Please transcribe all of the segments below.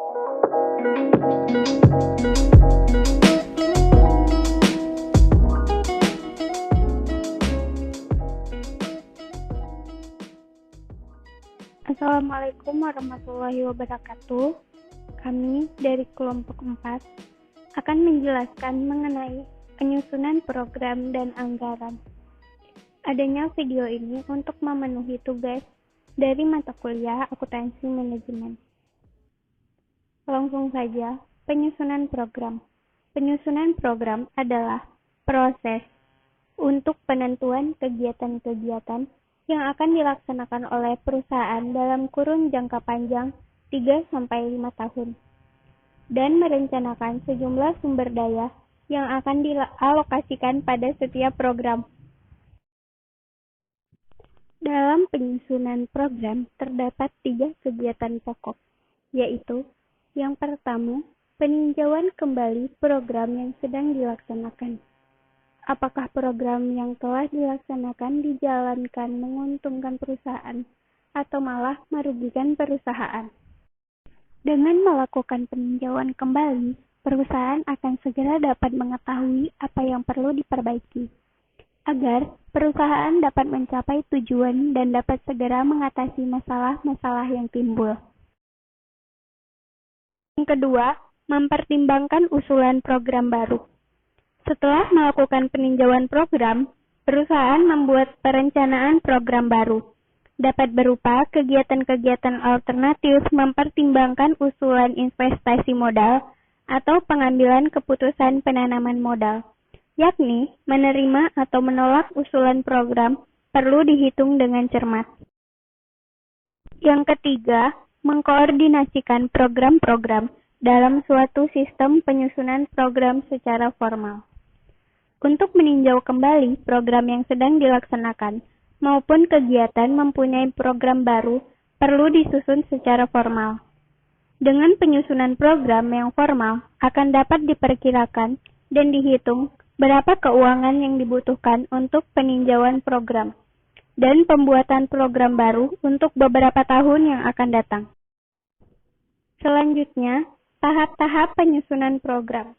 Assalamualaikum warahmatullahi wabarakatuh. Kami dari kelompok 4 akan menjelaskan mengenai penyusunan program dan anggaran. Adanya video ini untuk memenuhi tugas dari mata kuliah akuntansi manajemen. Langsung saja, penyusunan program. Penyusunan program adalah proses untuk penentuan kegiatan-kegiatan yang akan dilaksanakan oleh perusahaan dalam kurun jangka panjang 3-5 tahun, dan merencanakan sejumlah sumber daya yang akan dialokasikan pada setiap program. Dalam penyusunan program terdapat 3 kegiatan pokok, yaitu yang pertama, peninjauan kembali program yang sedang dilaksanakan. Apakah program yang telah dilaksanakan dijalankan menguntungkan perusahaan atau malah merugikan perusahaan? Dengan melakukan peninjauan kembali, perusahaan akan segera dapat mengetahui apa yang perlu diperbaiki, agar perusahaan dapat mencapai tujuan dan dapat segera mengatasi masalah-masalah yang timbul. Yang kedua, mempertimbangkan usulan program baru. Setelah melakukan peninjauan program, perusahaan membuat perencanaan program baru. Dapat berupa kegiatan-kegiatan alternatif mempertimbangkan usulan investasi modal atau pengambilan keputusan penanaman modal, yakni menerima atau menolak usulan program perlu dihitung dengan cermat. Yang ketiga, mengkoordinasikan program-program dalam suatu sistem penyusunan program secara formal. Untuk meninjau kembali program yang sedang dilaksanakan maupun kegiatan mempunyai program baru perlu disusun secara formal. Dengan penyusunan program yang formal akan dapat diperkirakan dan dihitung berapa keuangan yang dibutuhkan untuk peninjauan program dan pembuatan program baru untuk beberapa tahun yang akan datang. Selanjutnya, tahap-tahap penyusunan program.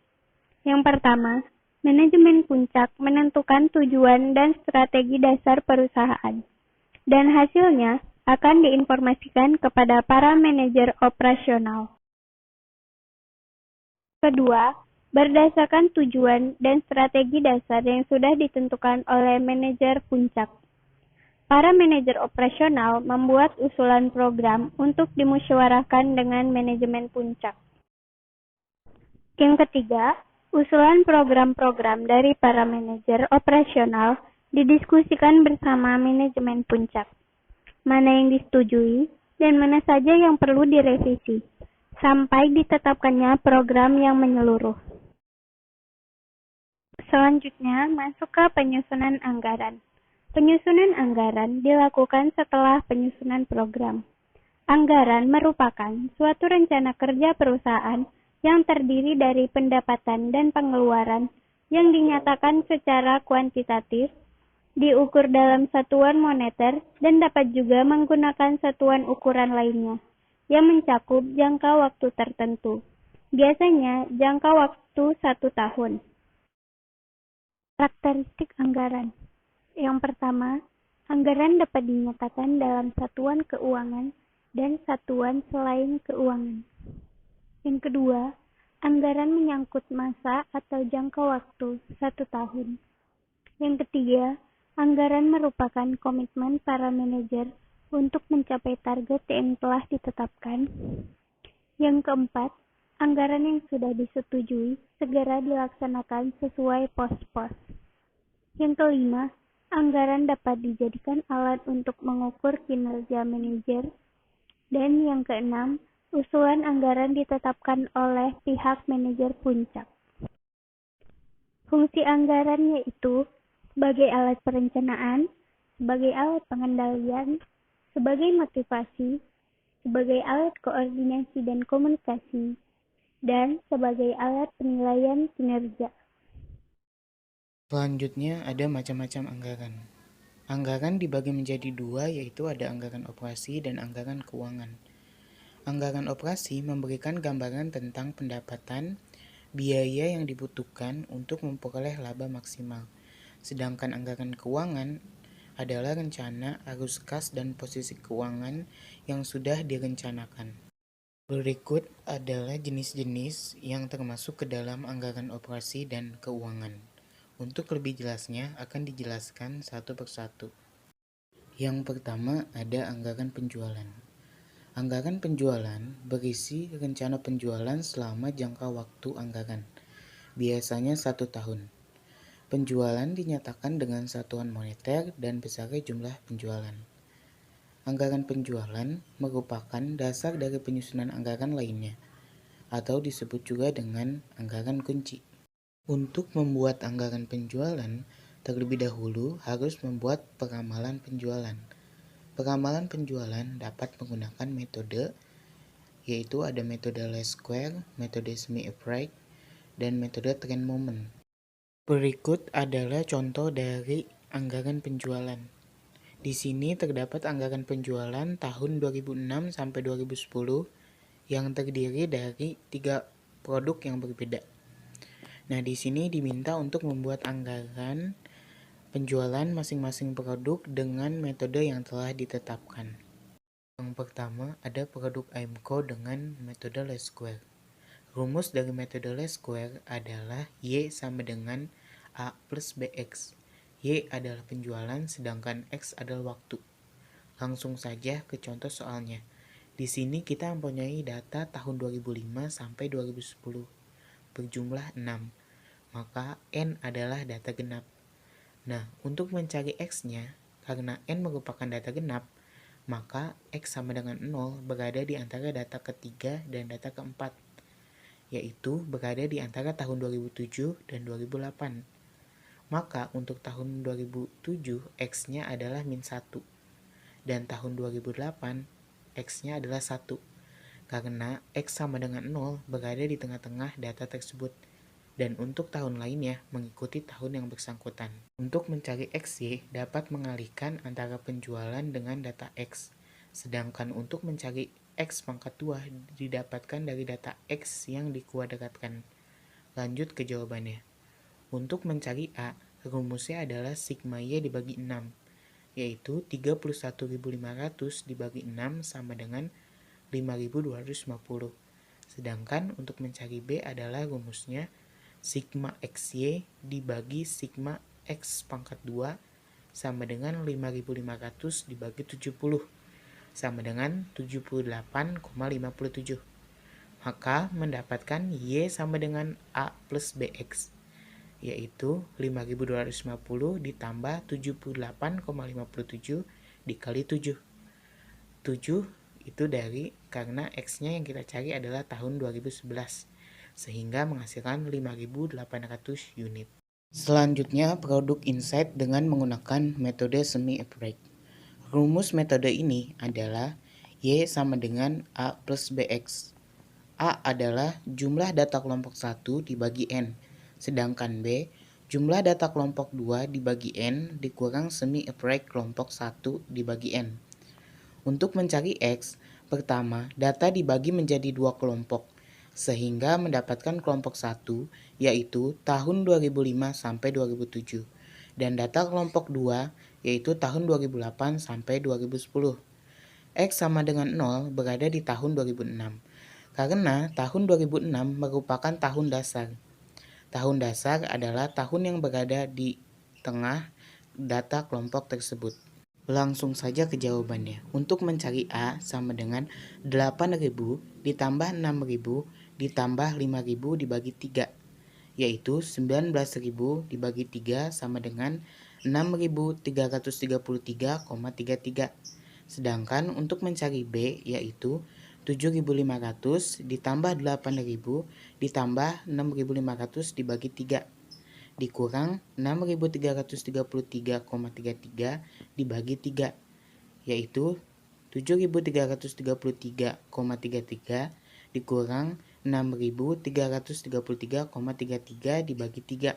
Yang pertama, manajemen puncak menentukan tujuan dan strategi dasar perusahaan, dan hasilnya akan diinformasikan kepada para manajer operasional. Kedua, berdasarkan tujuan dan strategi dasar yang sudah ditentukan oleh manajer puncak, para manajer operasional membuat usulan program untuk dimusyawarahkan dengan manajemen puncak. Yang ketiga, usulan program-program dari para manajer operasional didiskusikan bersama manajemen puncak. Mana yang disetujui dan mana saja yang perlu direvisi, sampai ditetapkannya program yang menyeluruh. Selanjutnya, masuk ke penyusunan anggaran. Penyusunan anggaran dilakukan setelah penyusunan program. Anggaran merupakan suatu rencana kerja perusahaan yang terdiri dari pendapatan dan pengeluaran yang dinyatakan secara kuantitatif, diukur dalam satuan moneter, dan dapat juga menggunakan satuan ukuran lainnya, yang mencakup jangka waktu tertentu, biasanya jangka waktu 1 tahun. Karakteristik anggaran. Yang pertama, anggaran dapat dinyatakan dalam satuan keuangan dan satuan selain keuangan. Yang kedua, anggaran menyangkut masa atau jangka waktu 1 tahun. Yang ketiga, anggaran merupakan komitmen para manajer untuk mencapai target yang telah ditetapkan. Yang keempat, anggaran yang sudah disetujui segera dilaksanakan sesuai pos-pos. Yang kelima, anggaran dapat dijadikan alat untuk mengukur kinerja manajer. Dan yang keenam, usulan anggaran ditetapkan oleh pihak manajer puncak. Fungsi anggaran yaitu sebagai alat perencanaan, sebagai alat pengendalian, sebagai motivasi, sebagai alat koordinasi dan komunikasi, dan sebagai alat penilaian kinerja. Selanjutnya ada macam-macam anggaran. Anggaran dibagi menjadi 2, yaitu ada anggaran operasi dan anggaran keuangan. Anggaran operasi memberikan gambaran tentang pendapatan, biaya yang dibutuhkan untuk memperoleh laba maksimal. Sedangkan anggaran keuangan adalah rencana arus kas dan posisi keuangan yang sudah direncanakan. Berikut adalah jenis-jenis yang termasuk ke dalam anggaran operasi dan keuangan. Untuk lebih jelasnya akan dijelaskan satu persatu. Yang pertama ada anggaran penjualan. Anggaran penjualan berisi rencana penjualan selama jangka waktu anggaran, biasanya 1 tahun. Penjualan dinyatakan dengan satuan moneter dan besarnya jumlah penjualan. Anggaran penjualan merupakan dasar dari penyusunan anggaran lainnya, atau disebut juga dengan anggaran kunci. Untuk membuat anggaran penjualan, terlebih dahulu harus membuat peramalan penjualan. Peramalan penjualan dapat menggunakan metode, yaitu ada metode least square, metode semi-appraised, dan metode trend moment. Berikut adalah contoh dari anggaran penjualan. Di sini terdapat anggaran penjualan tahun 2006 sampai 2010 yang terdiri dari 3 produk yang berbeda. Nah, di sini diminta untuk membuat anggaran penjualan masing-masing produk dengan metode yang telah ditetapkan. Yang pertama ada produk AIMCO dengan metode least square. Rumus dari metode least square adalah Y sama dengan A plus BX. Y adalah penjualan sedangkan X adalah waktu. Langsung saja ke contoh soalnya. Di sini kita mempunyai data tahun 2005 sampai 2010 berjumlah 6. Maka N adalah data genap. Nah, untuk mencari X-nya, karena N merupakan data genap, maka X sama dengan 0 berada di antara data ketiga dan data keempat, yaitu berada di antara tahun 2007 dan 2008. Maka untuk tahun 2007, X-nya adalah min 1, dan tahun 2008, X-nya adalah 1, karena X sama dengan 0 berada di tengah-tengah data tersebut. Dan untuk tahun lainnya mengikuti tahun yang bersangkutan. Untuk mencari XY dapat mengalihkan antara penjualan dengan data X. Sedangkan untuk mencari X pangkat 2 didapatkan dari data X yang dikuadratkan. Lanjut ke jawabannya. Untuk mencari A, rumusnya adalah sigma Y dibagi 6, yaitu 31.500 dibagi 6 sama dengan 5.250. Sedangkan untuk mencari B adalah rumusnya sigma XY dibagi sigma X pangkat 2 sama dengan 5.500 dibagi 70 sama dengan 78,57. Maka mendapatkan Y sama dengan A plus BX, yaitu 5.250 ditambah 78,57 dikali 7. 7 itu dari karena X-nya yang kita cari adalah tahun 2011. Sehingga menghasilkan 5.800 unit. Selanjutnya, produk insight dengan menggunakan metode semi-appraised. Rumus metode ini adalah Y sama dengan A plus BX. A adalah jumlah data kelompok 1 dibagi N, sedangkan B jumlah data kelompok 2 dibagi N dikurang semi-appraised kelompok 1 dibagi N. Untuk mencari X, pertama data dibagi menjadi 2 kelompok, sehingga mendapatkan kelompok 1 yaitu tahun 2005 sampai 2007 dan data kelompok 2 yaitu tahun 2008 sampai 2010. X sama dengan 0 berada di tahun 2006 karena tahun 2006 merupakan tahun dasar. Tahun dasar adalah tahun yang berada di tengah data kelompok tersebut. Langsung saja ke jawabannya. Untuk mencari A sama dengan 8.000 ditambah 6.000 ditambah 5.000 dibagi 3, yaitu 19.000 dibagi 3 sama dengan 6.333,33. Sedangkan untuk mencari B yaitu 7.500 ditambah 8.000 ditambah 6.500 dibagi 3 dikurang 6.333,33 dibagi 3, yaitu 7.333,33 dikurang 6.333,33 dibagi 3,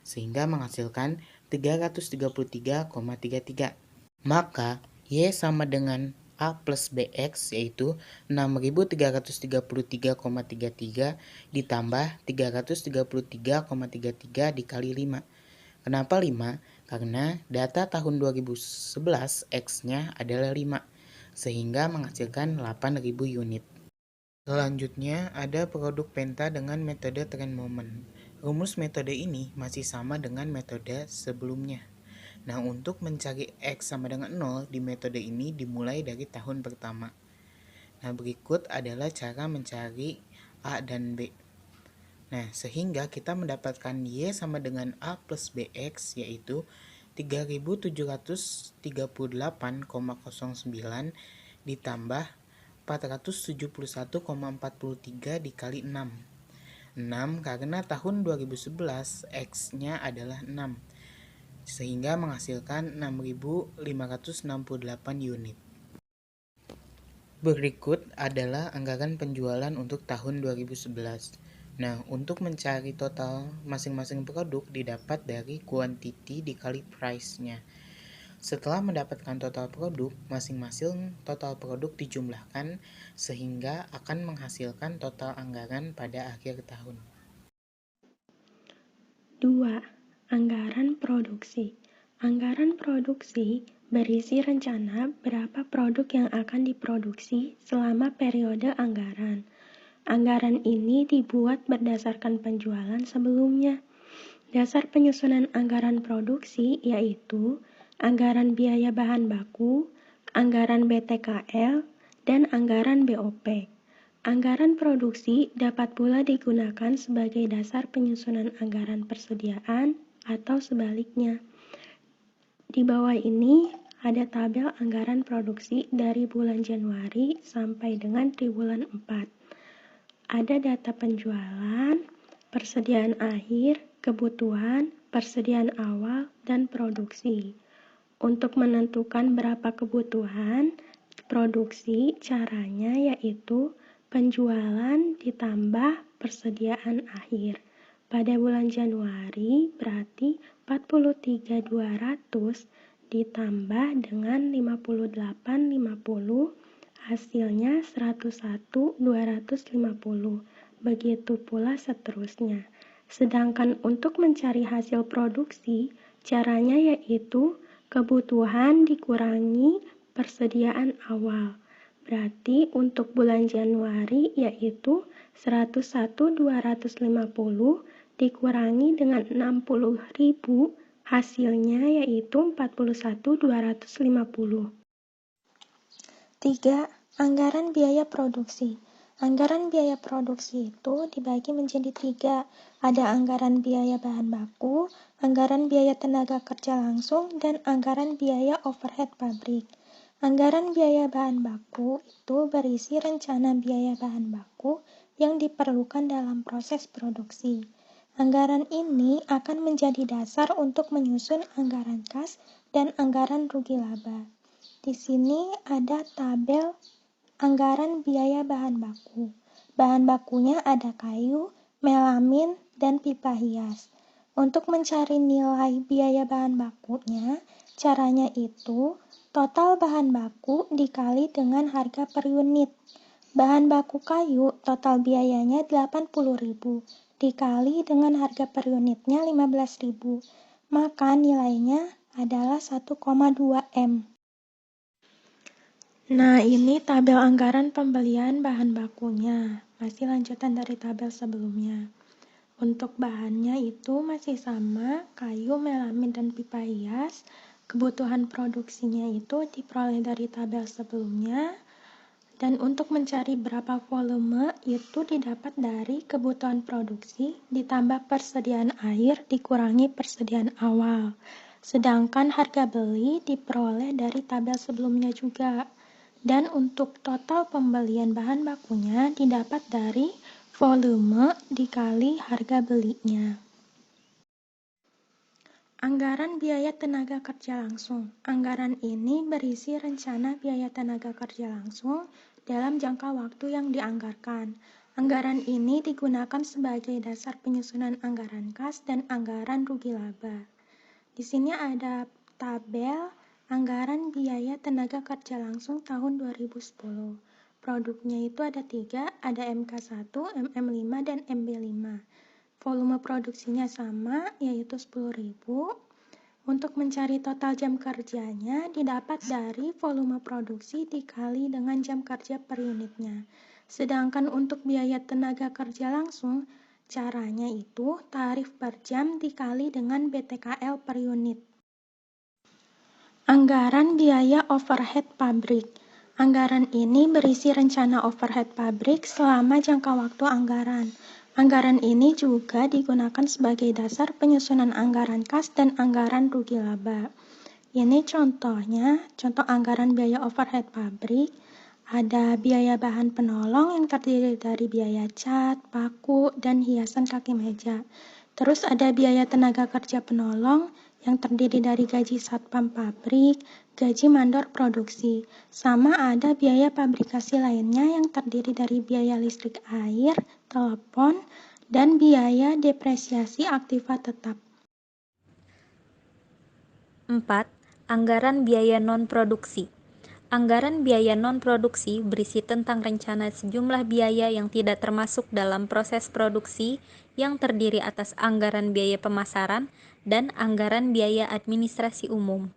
sehingga menghasilkan 333,33. Maka Y sama dengan A plus BX yaitu 6.333,33 ditambah 333,33 dikali 5. Kenapa 5? Karena data tahun 2011 X-nya adalah 5, sehingga menghasilkan 8.000 unit. Selanjutnya ada produk penta dengan metode trend moment. Rumus metode ini masih sama dengan metode sebelumnya. Nah, untuk mencari X sama dengan 0 di metode ini dimulai dari tahun pertama. Nah, berikut adalah cara mencari A dan B. Nah, sehingga kita mendapatkan Y sama dengan A plus BX yaitu 3.738,09 ditambah 471,43 dikali 6. 6 karena tahun 2011 X-nya adalah 6, sehingga menghasilkan 6.568 unit. Berikut adalah anggaran penjualan untuk tahun 2011. Nah, untuk mencari total masing-masing produk didapat dari quantity dikali price-nya. Setelah mendapatkan total produk, masing-masing total produk dijumlahkan sehingga akan menghasilkan total anggaran pada akhir tahun. 2. Anggaran produksi. Anggaran produksi berisi rencana berapa produk yang akan diproduksi selama periode anggaran. Anggaran ini dibuat berdasarkan penjualan sebelumnya. Dasar penyusunan anggaran produksi yaitu anggaran biaya bahan baku, anggaran BTKL, dan anggaran BOP. Anggaran produksi dapat pula digunakan sebagai dasar penyusunan anggaran persediaan atau sebaliknya. Di bawah ini ada tabel anggaran produksi dari bulan Januari sampai dengan triwulan 4. Ada data penjualan, persediaan akhir, kebutuhan, persediaan awal, dan produksi. Untuk menentukan berapa kebutuhan produksi, caranya yaitu penjualan ditambah persediaan akhir. Pada bulan Januari berarti 43.200 ditambah dengan 58.50, hasilnya 101.250. Begitu pula seterusnya. Sedangkan untuk mencari hasil produksi, caranya yaitu kebutuhan dikurangi persediaan awal. Berarti untuk bulan Januari yaitu 101.250 dikurangi dengan 60.000, hasilnya yaitu 41.250. 3. Anggaran biaya produksi. Anggaran biaya produksi itu dibagi menjadi 3. Ada anggaran biaya bahan baku, anggaran biaya tenaga kerja langsung, dan anggaran biaya overhead pabrik. Anggaran biaya bahan baku itu berisi rencana biaya bahan baku yang diperlukan dalam proses produksi. Anggaran ini akan menjadi dasar untuk menyusun anggaran kas dan anggaran rugi laba. Di sini ada tabel anggaran biaya bahan baku. Bahan bakunya ada kayu, melamin, dan pipa hias. Untuk mencari nilai biaya bahan bakunya, caranya itu total bahan baku dikali dengan harga per unit. Bahan baku kayu total biayanya 80.000 dikali dengan harga per unitnya 15.000. Maka nilainya adalah 1,2 M. Nah, ini tabel anggaran pembelian bahan bakunya. Masih lanjutan dari tabel sebelumnya. Untuk bahannya itu masih sama, kayu, melamin, dan pipa hias. Kebutuhan produksinya itu diperoleh dari tabel sebelumnya. Dan untuk mencari berapa volume itu didapat dari kebutuhan produksi ditambah persediaan air dikurangi persediaan awal. Sedangkan harga beli diperoleh dari tabel sebelumnya juga. Dan untuk total pembelian bahan bakunya didapat dari volume dikali harga belinya. Anggaran biaya tenaga kerja langsung. Anggaran ini berisi rencana biaya tenaga kerja langsung dalam jangka waktu yang dianggarkan. Anggaran ini digunakan sebagai dasar penyusunan anggaran kas dan anggaran rugi laba. Di sini ada tabel Anggaran biaya tenaga kerja langsung tahun 2010. Produknya itu ada 3, ada MK1, MM5, dan MB5. Volume produksinya sama, yaitu 10.000. Untuk mencari total jam kerjanya didapat dari volume produksi dikali dengan jam kerja per unitnya. Sedangkan untuk biaya tenaga kerja langsung, caranya itu tarif per jam dikali dengan BTKL per unit. Anggaran biaya overhead pabrik. Anggaran ini berisi rencana overhead pabrik selama jangka waktu anggaran. Anggaran ini juga digunakan sebagai dasar penyusunan anggaran kas dan anggaran rugi laba. Ini contohnya, contoh anggaran biaya overhead pabrik. Ada biaya bahan penolong yang terdiri dari biaya cat, paku, dan hiasan kaki meja. Terus ada biaya tenaga kerja penolong yang terdiri dari gaji satpam pabrik, gaji mandor produksi, sama ada biaya pabrikasi lainnya yang terdiri dari biaya listrik air, telepon, dan biaya depresiasi aktiva tetap. 4. Anggaran biaya non-produksi. Anggaran biaya non-produksi berisi tentang rencana sejumlah biaya yang tidak termasuk dalam proses produksi yang terdiri atas anggaran biaya pemasaran dan anggaran biaya administrasi umum.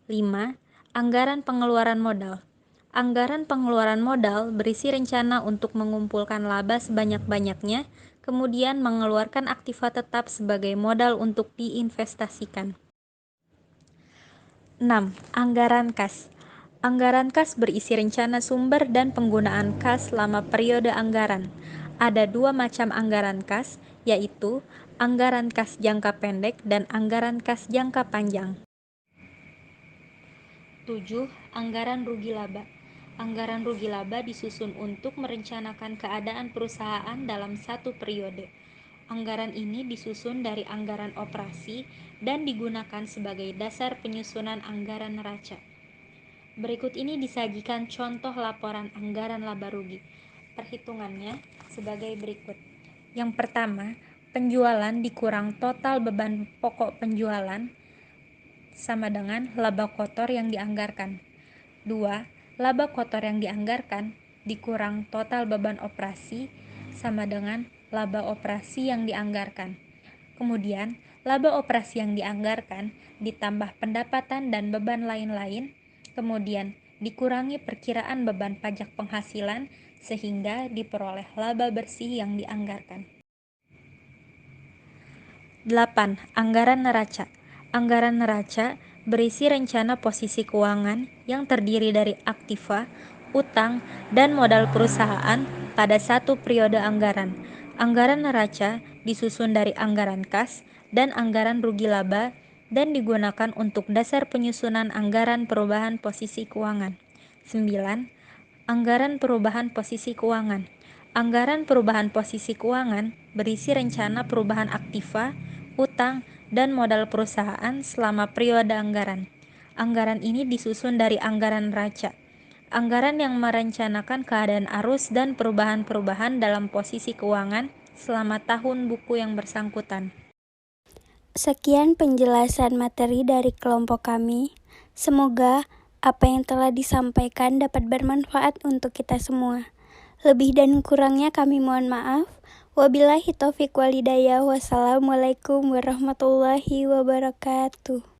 5. Anggaran pengeluaran modal. Anggaran pengeluaran modal berisi rencana untuk mengumpulkan laba sebanyak-banyaknya, kemudian mengeluarkan aktiva tetap sebagai modal untuk diinvestasikan. 6. Anggaran kas. Anggaran kas berisi rencana sumber dan penggunaan kas selama periode anggaran. Ada 2 macam anggaran kas, yaitu anggaran kas jangka pendek dan anggaran kas jangka panjang. 7. Anggaran rugi laba. Anggaran rugi laba disusun untuk merencanakan keadaan perusahaan dalam satu periode. Anggaran ini disusun dari anggaran operasi dan digunakan sebagai dasar penyusunan anggaran neraca. Berikut ini disajikan contoh laporan anggaran laba rugi. Perhitungannya sebagai berikut. Yang pertama, penjualan dikurang total beban pokok penjualan sama dengan laba kotor yang dianggarkan. 2. Laba kotor yang dianggarkan dikurang total beban operasi sama dengan laba operasi yang dianggarkan. Kemudian, laba operasi yang dianggarkan ditambah pendapatan dan beban lain-lain, kemudian dikurangi perkiraan beban pajak penghasilan sehingga diperoleh laba bersih yang dianggarkan. 8. Anggaran neraca. Anggaran neraca berisi rencana posisi keuangan yang terdiri dari aktiva, utang, dan modal perusahaan pada satu periode anggaran. Anggaran neraca disusun dari anggaran kas dan anggaran rugi laba dan digunakan untuk dasar penyusunan anggaran perubahan posisi keuangan. 9. Anggaran perubahan posisi keuangan. Anggaran perubahan posisi keuangan berisi rencana perubahan aktiva, utang, dan modal perusahaan selama periode anggaran. Anggaran ini disusun dari anggaran neraca. Anggaran yang merencanakan keadaan arus dan perubahan-perubahan dalam posisi keuangan selama tahun buku yang bersangkutan. Sekian penjelasan materi dari kelompok kami. Semoga apa yang telah disampaikan dapat bermanfaat untuk kita semua. Lebih dan kurangnya kami mohon maaf. Wabillahi taufiq walhidayah. Wassalamualaikum warahmatullahi wabarakatuh.